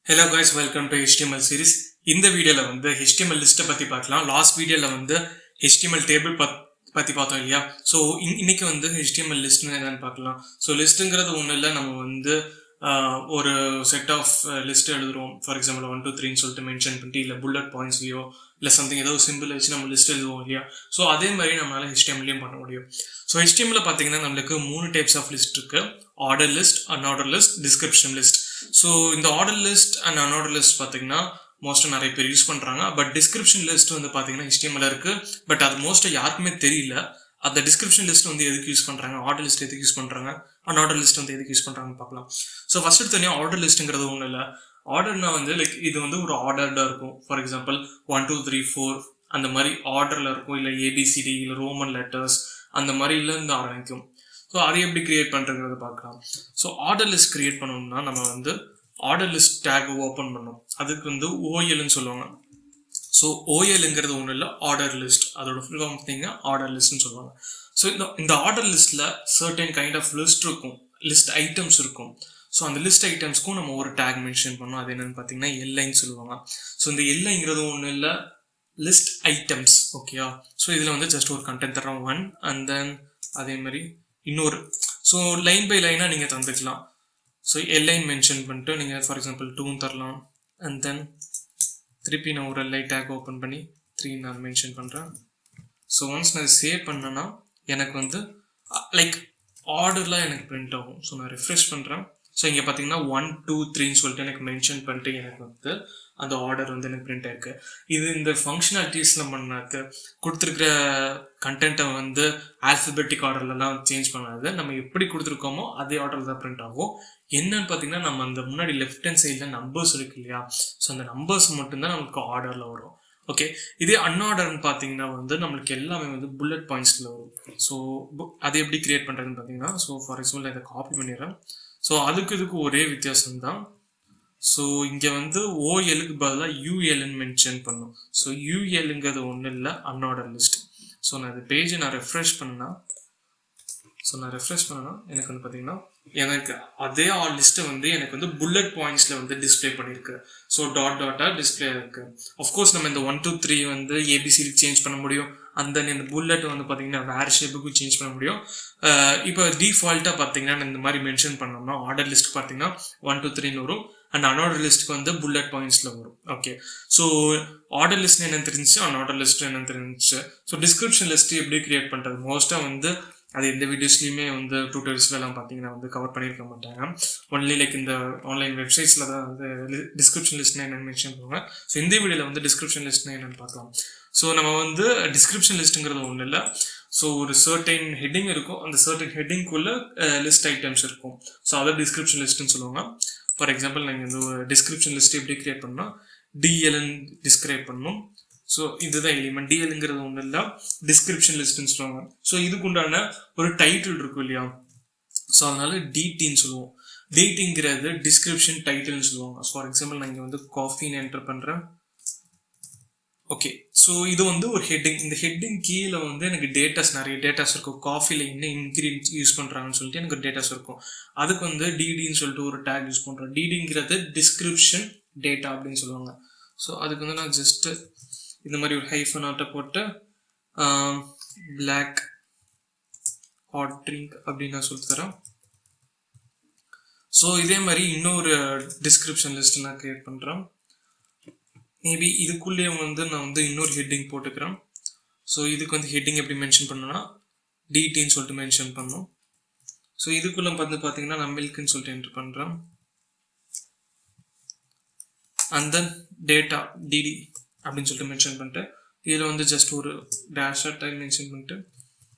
Hello guys, welcome to HTML series. இந்த வீடியோல வந்து HTML லிஸ்ட்டை பத்தி பார்க்கலாம். லாஸ்ட் வீடியோல வந்து HTML டேபிள் பத்தி பார்த்தோம் இல்லையா? ஸோ இன்னைக்கு வந்து HTML லிஸ்ட்னு என்னன்னு பார்க்கலாம். ஸோ லிஸ்ட்டுங்கிறது ஒன்றும் இல்லை, நம்ம வந்து ஒரு செட் ஆஃப் லிஸ்ட் எழுதுறோம். ஃபார் எக்ஸாம்பிள் 1 2 3ன்னு சொல்லிட்டு மென்ஷன் பண்ணிட்டு இல்லை புல்லட் பாயிண்ட்ஸ்லையோ இல்லை சம்திங் ஏதோ சிம்பிள் வச்சு நம்ம லிஸ்ட் எழுதுவோம் இல்லையா? ஸோ அதே மாதிரி நம்மளால HTMLலையும் பண்ண முடியும். ஸோ HTML பார்த்தீங்கன்னா நம்மளுக்கு 3 டைப்ஸ் ஆஃப் லிஸ்ட் இருக்கு. Order list, unorder list, description list. So இந்த order list and unorder list பார்த்தீங்கன்னா மோஸ்ட்டாக நிறைய பேர் யூஸ் பண்ணுறாங்க. பட் டிஸ்கிரிப்ஷன் லிஸ்ட் வந்து பார்த்தீங்கன்னா HTML இருக்கு. பட் அது மோஸ்ட்டாக யாருக்குமே தெரியல. அந்த டிஸ்கிரிப்ஷன் லிஸ்ட் வந்து எதுக்கு யூஸ் பண்ணுறாங்க, ஆர்டர் லிஸ்ட் எதுக்கு யூஸ் பண்ணுறாங்க, அன்ஆர்டர் லிஸ்ட் வந்து எதுக்கு யூஸ் பண்ணுறாங்கன்னு பார்க்கலாம். ஸோ ஃபர்ஸ்ட் எடுத்தோடனே ஆர்டர் லிஸ்ட்டுங்கிறது ஒன்றும் இல்லை. ஆர்டர்னா வந்து லைக் இது வந்து ஒரு ஆர்டர்டாக இருக்கும். ஃபார் எக்ஸாம்பிள் 1 2 3 4 அந்த மாதிரி ஆர்டரில் இருக்கும். இல்லை ஏபிசிடி இல்லை ரோமன் லெட்டர்ஸ் அந்த மாதிரில இருந்து ஆரம்பிக்கும். ஸோ அதை எப்படி கிரியேட் பண்ணுறதுங்கிறத பார்க்கலாம். ஸோ ஆர்டர் லிஸ்ட் கிரியேட் பண்ணணும்னா நம்ம வந்து ஆர்டர் லிஸ்ட் டேக் ஓப்பன் பண்ணணும். அதுக்கு வந்து ஓஎல்னு சொல்லுவாங்க. ஸோ ஓஎல்ங்கிறது ஒன்றும் இல்லை, ஆர்டர் லிஸ்ட். அதோட ஃபுல் ஃபார்ம் பார்த்தீங்கன்னா ஆர்டர் லிஸ்ட்னு சொல்லுவாங்க. ஸோ இந்த ஆர்டர் லிஸ்ட்டில் சர்டன் கைண்ட் ஆஃப் லிஸ்ட் இருக்கும், லிஸ்ட் ஐட்டம்ஸ் இருக்கும். ஸோ அந்த லிஸ்ட் ஐட்டம்ஸ்க்கும் நம்ம ஒரு டேக் மென்ஷன் பண்ணோம். அது என்னன்னு பார்த்தீங்கன்னா எல்லைன்னு சொல்லுவாங்க. ஸோ இந்த எல்லைங்கிறது ஒன்றும் இல்லை, லிஸ்ட் ஐட்டம்ஸ். ஓகேயா? ஸோ இதில் வந்து ஜஸ்ட் ஒரு கண்டென்ட் தரோம் 1 அண்ட் தென் அதே மாதிரி இன்னொரு. ஸோ லைன் பை லைனாக நீங்கள் தந்துக்கலாம். ஸோ எல்லைன் மென்ஷன் பண்ணிட்டு நீங்கள் ஃபார் எக்ஸாம்பிள் 2 தரலாம். அண்ட் தென் திருப்பி நான் ஒரு எல்லை டேக் ஓப்பன் பண்ணி 3 நான் மென்ஷன் பண்ணுறேன். ஸோ ஒன்ஸ் நான் சேவ் பண்ணேன்னா எனக்கு வந்து லைக் ஆர்டர்லாம் எனக்கு பிரிண்ட் ஆகும். ஸோ நான் ரெஃப்ரெஷ் பண்ணுறேன். ஸோ இங்கே பார்த்தீங்கன்னா 1 2 3ன்னு சொல்லிட்டு எனக்கு மென்ஷன் பண்ணிட்டு எனக்கு வந்து அந்த ஆர்டர் வந்து எனக்கு பிரிண்ட் ஆயிருக்கு. இது இந்த ஃபங்க்ஷனாலிட்டிஸில் பண்ணாக்க கொடுத்துருக்கிற கண்டென்ட்டை வந்து ஆல்ஃபபெட்டிக் ஆர்டர்லலாம் சேஞ்ச் பண்ணாது. நம்ம எப்படி கொடுத்துருக்கோமோ அதே ஆர்டரில் தான் பிரிண்ட் ஆகும். என்னன்னு பார்த்தீங்கன்னா நம்ம அந்த முன்னாடி லெஃப்ட் ஹேண்ட் சைடில் நம்பர்ஸ் இருக்கு இல்லையா? ஸோ அந்த நம்பர்ஸ் மட்டும்தான் நமக்கு ஆர்டரில் வரும். ஓகே, இதே அன்ஆர்டர்னு பார்த்தீங்கன்னா வந்து நம்மளுக்கு எல்லாமே வந்து புல்லட் பாயிண்ட்ஸில் வரும். ஸோ அது எப்படி கிரியேட் பண்ணுறதுன்னு பார்த்தீங்கன்னா, ஸோ ஃபார் எக்ஸாம்பிள் இதை காப்பி பண்ணிடுறேன். ஸோ இதுக்கு ஒரே வித்தியாசம் தான். ஸோ இங்கே வந்து ஓஎலுக்கு பதிலாக யூஎல்னு மென்ஷன் பண்ணும். ஸோ யூஎல்ங்கிறது ஒன்றும் இல்லை, அன்ஆர்டர் லிஸ்ட். ஸோ நான் இந்த பேஜை நான் ரெஃப்ரெஷ் பண்ணேன்னா எனக்கு வந்து பார்த்தீங்கன்னா எனக்கு அதே லிஸ்ட்டை வந்து எனக்கு வந்து புல்லட் பாயிண்ட்ஸில் வந்து டிஸ்பிளே பண்ணியிருக்கு. ஸோ டாட்டாக டிஸ்பிளே இருக்கு. அஃப்கோர்ஸ் நம்ம இந்த 1 2 3 வந்து ஏபிசிடி சேஞ்ச் பண்ண முடியும். அந்த இந்த புல்லட் வந்து பார்த்தீங்கன்னா வேறு ஷேப்புக்கும் சேஞ்ச் பண்ண முடியும். இப்போ டிஃபால்ட்டாக பார்த்தீங்கன்னா இந்த மாதிரி மென்ஷன் பண்ணோம்னா ஆர்டர் லிஸ்ட் பார்த்தீங்கன்னா 1 2 3ன்னு வரும். அண்ட் அன்ஆர்டர் லிஸ்ட்டுக்கு வந்து புல்லட் பாயிண்ட்ஸில் வரும். ஓகே, ஸோ ஆர்டர் லிஸ்ட் என்னன்னு தெரிஞ்சிச்சு, அன்ஆர்டர் லிஸ்ட் என்னன்னு தெரிஞ்சிச்சு. ஸோ டிஸ்கிரிப்ஷன் லிஸ்ட் எப்படி கிரியேட் பண்ணுறது, மோஸ்ட்டாக வந்து அது எந்த வீடியோஸ்லையுமே வந்து டியூட்டோரியல்ஸ்லாம் பார்த்தீங்கன்னா வந்து கவர் பண்ணியிருக்க மாட்டாங்க. ஒன்லி லைக் இந்த ஆன்லைன் வெப்சைட்ஸில் தான் வந்து டிஸ்கிரிப்ஷன் லிஸ்ட்னா என்னென்னு மென்ஷன் பண்ணுவாங்க. ஸோ இந்த வீடியோவில் வந்து டிஸ்கிரிப்ஷன் லிஸ்ட்னா என்னென்னு பார்க்கலாம். ஸோ நம்ம வந்து டிஸ்கிரிப்ஷன் லிஸ்ட்டுங்கிறது ஒன்றும் இல்லை. ஸோ ஒரு சர்டைன் ஹெட்டிங் இருக்கும், அந்த சர்டைன் ஹெட்டிங்குள்ள லிஸ்ட் ஐட்டம்ஸ் இருக்கும். ஸோ அதை டிஸ்கிரிப்ஷன் லிஸ்ட்டுன்னு சொல்லுவாங்க. ஃபார் எக்ஸாம்பிள் நீங்கள் இந்த ஒரு டிஸ்கிரிப்ஷன் லிஸ்ட் எப்படி கிரியேட் பண்ணால் டிஎல்என் டிஸ்கிரைப் பண்ணணும். ஸோ இதுதான் எலிமெண்ட். டிஎல்ங்கிறது ஒன்றும் இல்லை, டிஸ்கிரிப்ஷன் லிஸ்ட்னு சொல்லுவாங்க. ஸோ இதுக்கு உண்டான ஒரு டைட்டில் இருக்கும் இல்லையா? ஸோ அதனால டிடின்னு சொல்லுவோம். டிடிங்கிறது டிஸ்கிரிப்ஷன் டைட்டில்னு சொல்லுவாங்க. ஃபார் எக்ஸாம்பிள் நான் இங்கே வந்து காஃபின்னு என்டர் பண்ணுறேன். ஓகே, ஸோ இது வந்து ஒரு ஹெட்டிங். இந்த ஹெட்டிங் கீழே வந்து எனக்கு நிறைய டேட்டாஸ் இருக்கும். காஃபியில் என்ன இன்க்ரீடியன்ஸ் யூஸ் பண்ணுறாங்கன்னு சொல்லிட்டு எனக்கு டேட்டாஸ் இருக்கும். அதுக்கு வந்து டிடின்னு சொல்லிட்டு ஒரு டேக் யூஸ் பண்ணுறோம். டிடிங்கிறது டிஸ்கிரிப்ஷன் டேட்டா அப்படின்னு சொல்லுவாங்க. ஸோ அதுக்கு வந்து நான் ஜஸ்ட்டு இந்த மாதிரி ஒரு ஹைஃபன் ஆட்டை போட்டு பிளாக் ஹாட் ட்ரிங்க் அப்படின்னு நான் சொல்லி தரேன். ஸோ இதே மாதிரி இன்னொரு டிஸ்கிரிப்ஷன் லிஸ்ட் நான் கிரியேட் பண்ணுறேன். மேபி இதுக்குள்ளேயே வந்து நான் வந்து இன்னொரு ஹெட்டிங் போட்டுக்கிறேன். ஸோ இதுக்கு வந்து ஹெட்டிங் எப்படி மென்ஷன் பண்ணணும்னா டிடின்னு சொல்லிட்டு மென்ஷன் பண்ணணும். ஸோ இதுக்குள்ளே வந்து பார்த்தீங்கன்னா நான் மில்க்குன்னு சொல்லிட்டு என்டர் பண்ணுறேன். அண்ட் தென் டேட்டா டிடி அப்படின்னு சொல்லிட்டு மென்ஷன் பண்ணிட்டு இதில் வந்து ஜஸ்ட் ஒரு டேஷ் டைம் மென்ஷன் பண்ணிட்டு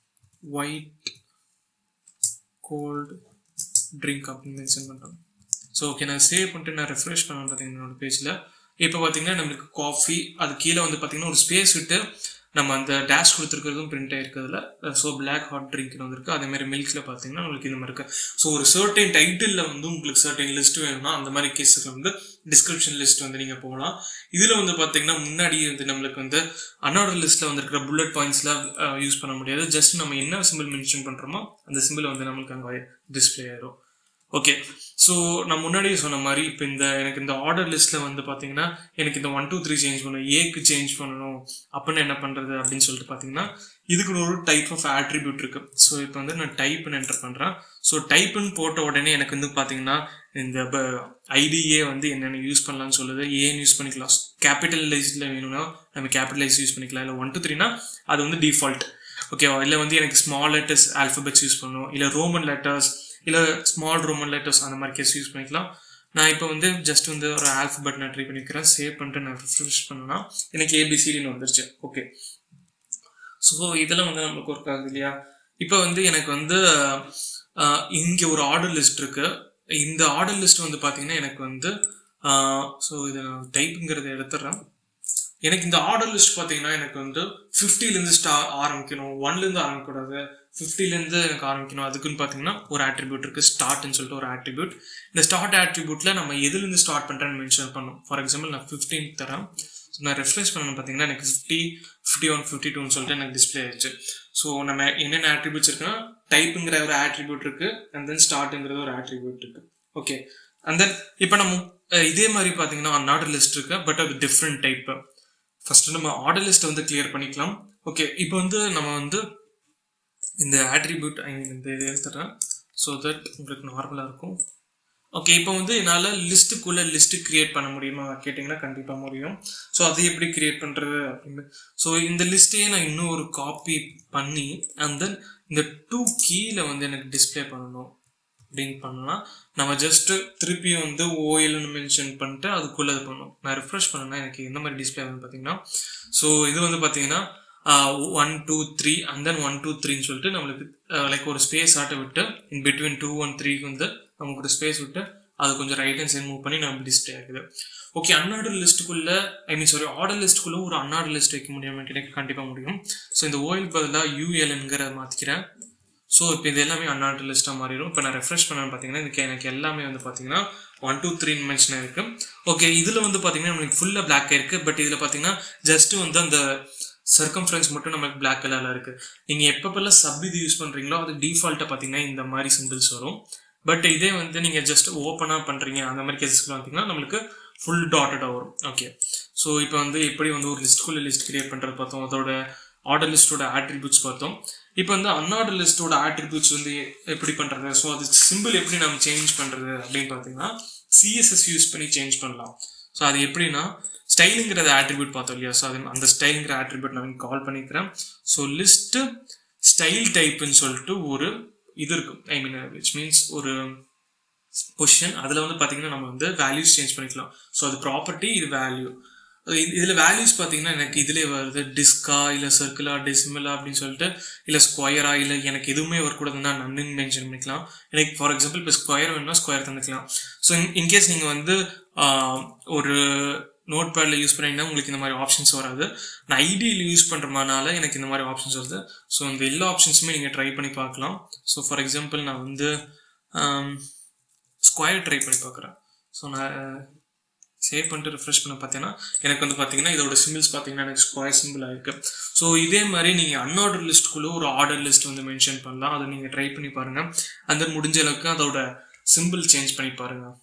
ஒயிட் கோல்டு ட்ரிங்க் அப்படின்னு மென்ஷன் பண்ணுறேன். ஸோ ஓகே, நான் சேவ் பண்ணிட்டு நான் ரெஃப்ரெஷ் பண்ணேன் பார்த்தீங்கன்னா என்னோட பேஜில். இப்போ பார்த்தீங்கன்னா நம்மளுக்கு காஃபி, அது கீழே வந்து பார்த்தீங்கன்னா ஒரு ஸ்பேஸ் விட்டு நம்ம அந்த டேஷ் கொடுத்துருக்கிறதும் பிரிண்ட் ஆகிருக்கிறதுல. ஸோ பிளாக் ஹாட் ட்ரிங்க்னு வந்துருக்கு. அதேமாதிரி மில்கில் பார்த்தீங்கன்னா உங்களுக்கு இந்த மாதிரி இருக்குது. ஸோ ஒரு சர்டைன் டைட்டிலில் வந்து உங்களுக்கு சர்டைன் லிஸ்ட் வேணும்னா அந்த மாதிரி கேஸுக்கு வந்து டிஸ்கிரிப்ஷன் லிஸ்ட் வந்து நீங்கள் போகலாம். இதில் வந்து பார்த்தீங்கன்னா முன்னாடி வந்து நம்மளுக்கு வந்து அன்ஆர்டர் லிஸ்ட்டில் வந்துருக்கிற புல்லட் பாயிண்ட்ஸ்லாம் யூஸ் பண்ண முடியாது. ஜஸ்ட் நம்ம என்ன சிம்பிள் மென்ஷன் பண்ணுறோமோ அந்த சிம்பிள் வந்து நம்மளுக்கு அங்கே டிஸ்பிளே ஆயிடும். ஓகே. ஸோ நான் முன்னாடியே சொன்ன மாதிரி இப்போ எனக்கு இந்த ஆர்டர் லிஸ்ட்டில் வந்து பார்த்தீங்கன்னா எனக்கு இந்த 1 2 3 சேஞ்ச் பண்ணணும், ஏக்கு சேஞ்ச் பண்ணணும் அப்படின்னு என்ன பண்ணுறது அப்படின்னு சொல்லிட்டு பார்த்தீங்கன்னா இதுக்கு ஒரு டைப் ஆஃப் ஆட்ரிபியூட் இருக்குது. ஸோ இப்போ வந்து நான் டைப்னு என்டர் பண்ணுறேன். ஸோ டைப்புன்னு போட்ட உடனே எனக்கு வந்து பார்த்தீங்கன்னா இந்த ஐடியே வந்து என்னென்ன யூஸ் பண்ணலாம்னு சொல்லுது. ஏன்னு யூஸ் பண்ணிக்கலாம், கேபிட்டலைஸ்டில் வேணும்னா நம்ம கேபிட்டலைஸ் யூஸ் பண்ணிக்கலாம், இல்லை 1 2 3னா அது வந்து டிஃபால்ட். ஓகேவா? இல்லை வந்து எனக்கு ஸ்மால் லெட்டர்ஸ் ஆல்ஃபபெட்ஸ் யூஸ் பண்ணணும், இல்லை ரோமன் லெட்டர்ஸ் இல்லை ஸ்மால் ரோமன் லெட்டர்ஸ் அந்த மாதிரி கேஸ் யூஸ் பண்ணிக்கலாம். நான் இப்போ வந்து ஜஸ்ட் வந்து ஒரு ஆல்ஃபபெட் நான் ட்ரை பண்ணிக்கிறேன். சேவ் பண்ணிட்டு நான் ரிஃப்ரெஷ் பண்ணேன்னா எனக்கு ஏபிசிடின்னு வந்துருச்சு. ஓகே. ஸோ இதெல்லாம் வந்து நம்மளுக்கு ஒர்க் ஆகுது இல்லையா? இப்போ வந்து எனக்கு வந்து இங்கே ஒரு ஆர்டர் லிஸ்ட் இருக்குது. இந்த ஆர்டர் லிஸ்ட் வந்து பார்த்தீங்கன்னா எனக்கு வந்து ஸோ இதை நான் டைப்புங்கிறத எடுத்துடுறேன். எனக்கு இந்த ஆர்டர் லிஸ்ட் பார்த்தீங்கன்னா எனக்கு வந்து 50லேருந்து ஆரம்பிக்கணும், 1லேருந்து ஆரம்பிக்கக்கூடாது, 50லேருந்து எனக்கு ஆரம்பிக்கணும். அதுக்குன்னு பார்த்தீங்கன்னா ஒரு ஆட்ரிபியூட் இருக்குது, ஸ்டார்ட்னு சொல்லிட்டு ஒரு ஆட்ரிபியூட். இந்த ஸ்டார்ட் ஆட்ரிபியூட்டில் நம்ம எதுலேருந்து ஸ்டார்ட் பண்ணுறேன்னு மென்ஷன் பண்ணணும். ஃபார் எக்ஸாம்பிள் நான் 15 தரேன். ஸோ நான் ரெஃப்ரெஷ் பண்ணணும் பார்த்தீங்கன்னா எனக்கு 50, 51, 52ன்னு சொல்லிட்டு எனக்கு டிஸ்பிளே ஆயிடுச்சு. ஸோ நம்ம என்னென்ன ஆட்ரிபியூட்ஸ் இருக்குன்னா டைப்புங்கிற ஒரு ஆட்ரிபியூட் இருக்குது, அண்ட் தென் ஸ்டார்ட்டுங்கிறது ஒரு ஆட்ரிபியூட் இருக்குது. ஓகே. அண்ட் தென் இப்போ நம்ம இதே மாதிரி பார்த்தீங்கன்னா அன்ஆர்டர் லிஸ்ட் இருக்குது, பட் அது டிஃப்ரெண்ட் டைப்பு. ஃபர்ஸ்ட் நம்ம ஆர்டர் லிஸ்ட்டை வந்து கிளியர் பண்ணிக்கலாம். ஓகே. இப்போ வந்து நம்ம வந்து இந்த ஆட்ரிபியூட் இந்த இதை எடுத்துடுறேன் ஸோ தட் உங்களுக்கு நார்மலாக இருக்கும். ஓகே. இப்போ வந்து என்னால் லிஸ்ட்டுக்குள்ளே லிஸ்ட்டு கிரியேட் பண்ண முடியுமா கேட்டிங்கன்னா கண்டிப்பாக முடியும். ஸோ அதை எப்படி கிரியேட் பண்ணுறது அப்படின்னு, ஸோ இந்த லிஸ்ட்டையே நான் இன்னும் ஒரு காப்பி பண்ணி அண்ட் தென் இந்த 2 கீழே வந்து எனக்கு டிஸ்பிளே பண்ணணும் அப்படின்னு பண்ணலாம். நம்ம ஜஸ்ட் திருப்பி வந்து ஓஎல்னு மென்ஷன் பண்ணிட்டு அதுக்குள்ளே இது பண்ணணும். நான் ரிஃப்ரெஷ் பண்ணேன்னா எனக்கு எந்த மாதிரி டிஸ்பிளே வந்து பார்த்தீங்கன்னா ஸோ இது வந்து பார்த்தீங்கன்னா 1 2 3 அண்ட் தென் 1 2 3ன்னு சொல்லிட்டு நம்மளுக்கு லைக் ஒரு ஸ்பேஸ் ஆட்டை விட்டு இன் பிட்வீன் 2 and 3க்கு வந்து நமக்கு ஒரு ஸ்பேஸ் விட்டு அது கொஞ்சம் ரைட் ஹேண்ட் சைட் மூவ் பண்ணி நம்ம டிஸ்பிளே ஆகுது. ஓகே. அன்ஆர்டர் லிஸ்ட்டுக்குள்ளே ஆர்டர் லிஸ்ட்டுக்குள்ளே ஒரு அன்ஆர்டர் லிஸ்ட் வைக்க முடியுமா எனக்கு கண்டிப்பாக முடியும். ஸோ இந்த ஓஎல் பதிலாக யூஎல்ங்கிறத மாற்றிக்கிறேன். ஸோ இப்போ இது எல்லாமே அன்ஆர்டர் லிஸ்ட்டாக மாறிடும். இப்போ நான் ரெஃப்ரெஷ் பண்ணேன்னு பார்த்தீங்கன்னா இதுக்கு எனக்கு எல்லாமே வந்து பார்த்தீங்கன்னா 1 2 3 மென்ஷன் இருக்குது. ஓகே. இதில் வந்து பார்த்தீங்கன்னா நம்மளுக்கு ஃபுல்லாக பிளாக் இருக்குது. பட் இதில் பார்த்தீங்கன்னா ஜஸ்ட்டு வந்து அந்த சர்க்கம்ஃபரன்ஸ் மட்டும் நமக்கு பிளாக் கலரில் இருக்குது. நீங்கள் எப்பப்பெல்லாம் சப் இது யூஸ் பண்ணுறீங்களோ அது டிஃபால்ட்டாக பார்த்தீங்கன்னா இந்த மாதிரி சிம்பிள்ஸ் வரும். பட் இதே வந்து நீங்கள் ஜஸ்ட் ஓப்பனாக பண்ணுறீங்க அந்த மாதிரி கேசஸ்க்கு பார்த்தீங்கன்னா நம்மளுக்கு ஃபுல் டாட்டடாக வரும். ஓகே. ஸோ இப்போ வந்து எப்படி வந்து ஒரு லிஸ்ட்டுக்குள்ளே லிஸ்ட் கிரியேட் பண்ணுறது பார்த்தோம், அதோட ஆர்டர் லிஸ்ட்டோட ஆட்ரிபியூட்ஸ் பார்த்தோம். இப்போ வந்து அன்ஆர்டர் லிஸ்ட்டோட ஆட்ரிபியூட்ஸ் வந்து எப்படி பண்ணுறது, ஸோ அது சிம்பிள் எப்படி நம்ம சேஞ்ச் பண்ணுறது அப்படின்னு பார்த்தீங்கன்னா சிஎஸ்எஸ் யூஸ் பண்ணி சேஞ்ச் பண்ணலாம். ஸோ அது எப்படின்னா ஸ்டைலுங்கிறத ஆட்ரிபியூட் பார்த்தோம் இல்லையா? ஸோ அது அந்த ஸ்டைலுங்கிற ஆட்ரிபியூட் நான் கால் பண்ணிக்கிறேன். ஸோ லிஸ்ட்டு ஸ்டைல் டைப்புன்னு சொல்லிட்டு ஒரு இது இருக்கும், ஐ மீன் விச் மீன்ஸ் ஒரு பொசிஷன். அதில் வந்து பார்த்தீங்கன்னா நம்ம வந்து வேல்யூஸ் சேஞ்ச் பண்ணிக்கலாம். ஸோ அது ப்ராப்பர்ட்டி, இது வேல்யூ. இதில் வேல்யூஸ் பார்த்தீங்கன்னா எனக்கு இதிலே வருது டிஸ்கா இல்லை சர்க்கிளா டெசிமலா அப்படின்னு சொல்லிட்டு, இல்லை ஸ்கொயரா, இல்லை எனக்கு எதுவுமே வரக்கூடாதுன்னா நன்னு மென்ஷன் பண்ணிக்கலாம். எனக்கு ஃபார் எக்ஸாம்பிள் இப்போ ஸ்கொயர் வேணும்னா ஸ்கொயர் தந்துக்கலாம். ஸோ இன்கேஸ் நீங்கள் வந்து ஒரு நோட் பேடில் யூஸ் பண்ணிங்கன்னா உங்களுக்கு இந்த மாதிரி ஆப்ஷன்ஸ் வராது. நான் ஐடியில் யூஸ் பண்ணுறதுனால எனக்கு இந்த மாதிரி ஆப்ஷன்ஸ் வருது. ஸோ இந்த எல்லா ஆப்ஷன்ஸுமே நீங்கள் ட்ரை பண்ணி பார்க்கலாம். ஸோ ஃபார் எக்ஸாம்பிள் நான் வந்து ஸ்கொயர் ட்ரை பண்ணி பார்க்குறேன். ஸோ நான் சேவ் பண்ணிட்டு ரிஃப்ரெஷ் பண்ண பார்த்தீங்கன்னா எனக்கு வந்து பார்த்தீங்கன்னா இதோட சிம்பிள்ஸ் பார்த்தீங்கன்னா எனக்கு ஸ்கொயர் சிம்பிள் ஆயிருக்கு. ஸோ இதே மாதிரி நீங்கள் அன்ஆர்டர் லிஸ்ட்டுக்குள்ளே ஒரு ஆர்டர் லிஸ்ட் வந்து மென்ஷன் பண்ணலாம். அதை நீங்கள் ட்ரை பண்ணி பாருங்கள். அந்த முடிஞ்ச அளவுக்கு அதோட சிம்பிள் சேஞ்ச் பண்ணி பாருங்கள்.